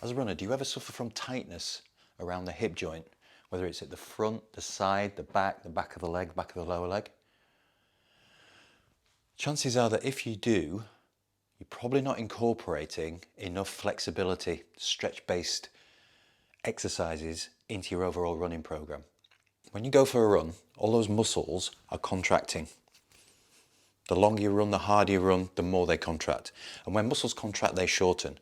As a runner, do you ever suffer from tightness around the hip joint? Whether it's at the front, the side, the back of the leg, back of the lower leg? Chances are that if you do, you're probably not incorporating enough flexibility, stretch-based exercises into your overall running program. When you go for a run, all those muscles are contracting. The longer you run, the harder you run, the more they contract. And when muscles contract, they shorten.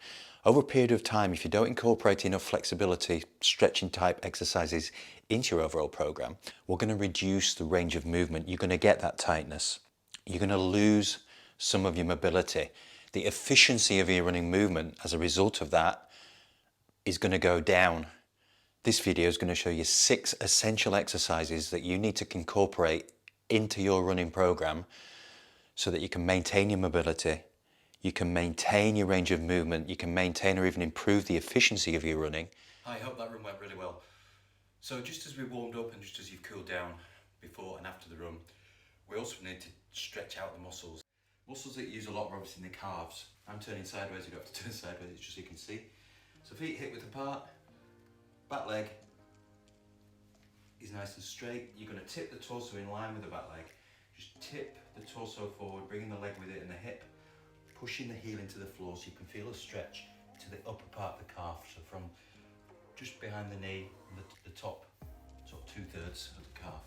Over a period of time, if you don't incorporate enough flexibility, stretching type exercises into your overall program, we're going to reduce the range of movement. You're going to get that tightness. You're going to lose some of your mobility. The efficiency of your running movement as a result of that is going to go down. This video is going to show you 6 essential exercises that you need to incorporate into your running program so that you can maintain your mobility, you can maintain your range of movement, you can maintain or even improve the efficiency of your running. I hope that run went really well. So just as we warmed up and just as you've cooled down before and after the run, we also need to stretch out the muscles. Muscles that you use a lot are obviously in the calves. I'm turning sideways, you don't have to turn sideways, it's just so you can see. So feet hip width apart, back leg is nice and straight. You're going to tip the torso in line with the back leg. Just tip the torso forward, bringing the leg with it and the hip, pushing the heel into the floor so you can feel a stretch to the upper part of the calf, so from just behind the knee and the top sort of 2/3 of the calf.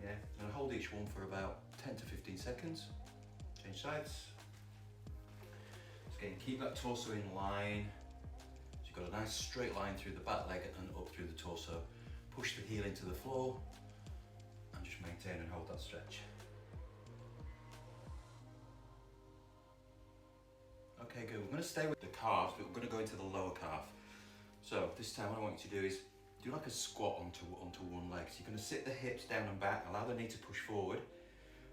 Yeah, and hold each one for about 10 to 15 seconds. Change sides. So again, keep that torso in line. So you've got a nice straight line through the back leg and up through the torso. Push the heel into the floor and just maintain and hold that stretch. Okay, good. We're going to stay with the calves, but we're going to go into the lower calf. So this time what I want you to do is do like a squat onto one leg. So you're going to sit the hips down and back, allow the knee to push forward.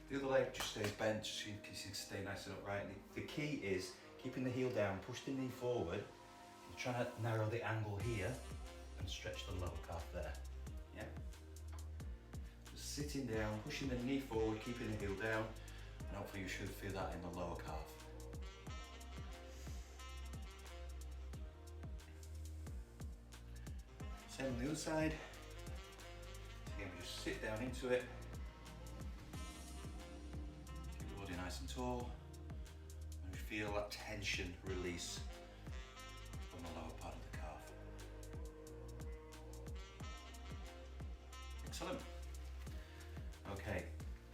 The other leg just stays bent, just so you can stay nice and upright. And the key is keeping the heel down, push the knee forward. You're trying to narrow the angle here and stretch the lower calf there. Yeah? Just sitting down, pushing the knee forward, keeping the heel down, and hopefully you should feel that in the lower calf. Same on the other side. Again, we just sit down into it. Keep the body nice and tall. And we feel that tension release from the lower part of the calf. Excellent. Okay,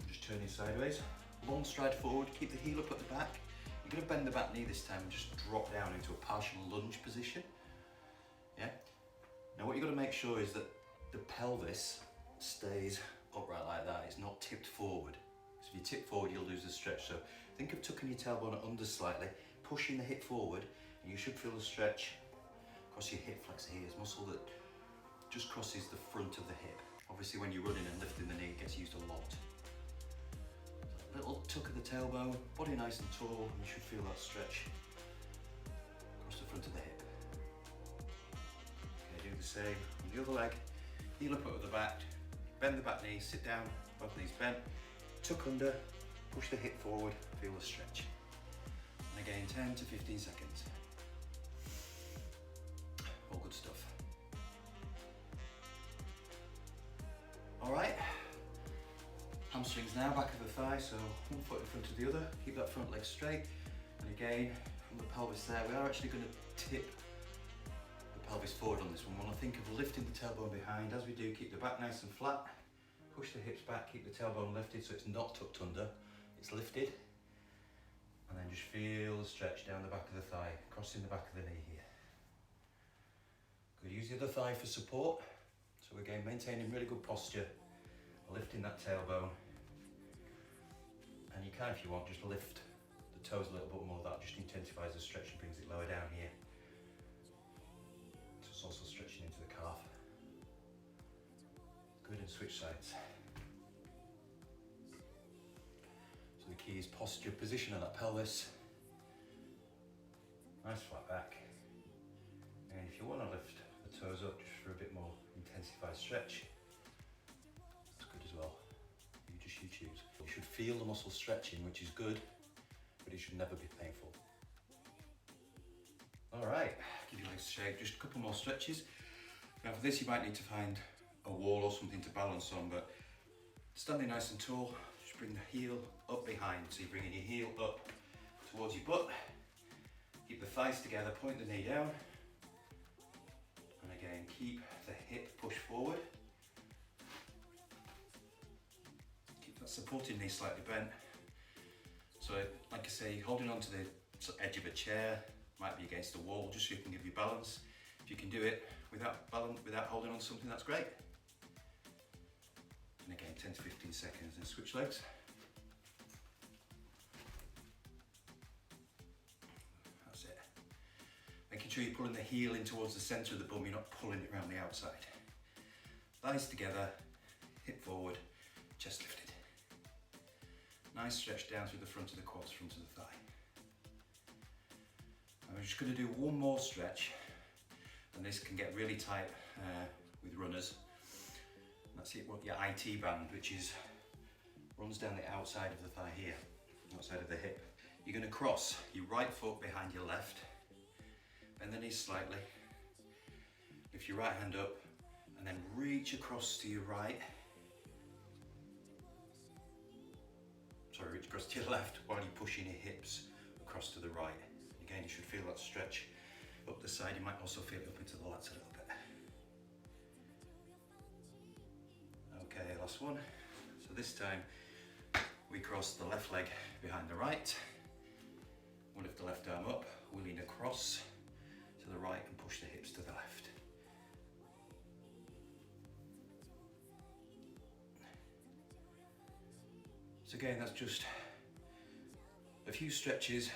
just turning sideways. Long stride forward, keep the heel up at the back. You're going to bend the back knee this time and just drop down into a partial lunge position. Yeah? Now what you've got to make sure is that the pelvis stays upright like that. It's not tipped forward. So if you tip forward, you'll lose the stretch. So think of tucking your tailbone under slightly, pushing the hip forward, and you should feel the stretch across your hip flexor here. It's muscle that just crosses the front of the hip. Obviously when you're running and lifting the knee, it gets used a lot. So a little tuck of the tailbone, body nice and tall, and you should feel that stretch across the front of the hip. Do the same on the other leg, heel up at the back, bend the back knee, sit down, both knees bent, tuck under, push the hip forward, feel the stretch. And again, 10 to 15 seconds. All good stuff. All right, hamstrings now, back of the thigh, so one foot in front of the other, keep that front leg straight. And again, from the pelvis there, we are actually going to tip pelvis forward on this one. When I think of lifting the tailbone behind, as we do, keep the back nice and flat, push the hips back, keep the tailbone lifted so it's not tucked under, it's lifted, and then just feel the stretch down the back of the thigh, crossing the back of the knee here. Good, use the other thigh for support, so again maintaining really good posture, lifting that tailbone, and you can, if you want, just lift the toes a little bit more. That just intensifies the stretch and brings it lower down here. Also stretching into the calf. Good, and switch sides. So the key is posture, position of that pelvis. Nice flat back. And if you want to lift the toes up just for a bit more intensified stretch, that's good as well. You choose. You should feel the muscle stretching, which is good, but it should never be painful. All right, give your legs a shake, just a couple more stretches. Now for this you might need to find a wall or something to balance on, but standing nice and tall, just bring the heel up behind. So you're bringing your heel up towards your butt, keep the thighs together, point the knee down, and again keep the hip push forward. Keep that supporting knee slightly bent. So like I say, holding on to the edge of a chair, might be against the wall, just so you can give you balance. If you can do it without holding on to something, that's great. And again, 10 to 15 seconds and switch legs. That's it. Making sure you're pulling the heel in towards the center of the bum, you're not pulling it around the outside. Thighs together, hip forward, chest lifted. Nice stretch down through the front of the quads, front of the thigh. And we're just going to do one more stretch, and this can get really tight with runners. And that's it, what your IT band, which runs down the outside of the thigh here, outside of the hip. You're going to cross your right foot behind your left, bend the knees slightly, lift your right hand up, and then reach across to your right. Sorry, reach across to your left while you're pushing your hips across to the right. Again, you should feel that stretch up the side. You might also feel it up into the lats a little bit. Okay, last one. So this time we cross the left leg behind the right. We'll lift the left arm up, we'll lean across to the right and push the hips to the left. So again, that's just a few stretches,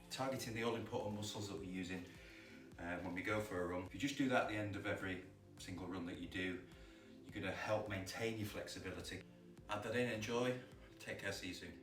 targeting the all-important muscles that we're using when we go for a run. If you just do that at the end of every single run that you do, you're going to help maintain your flexibility. Add that in, enjoy, take care, see you soon.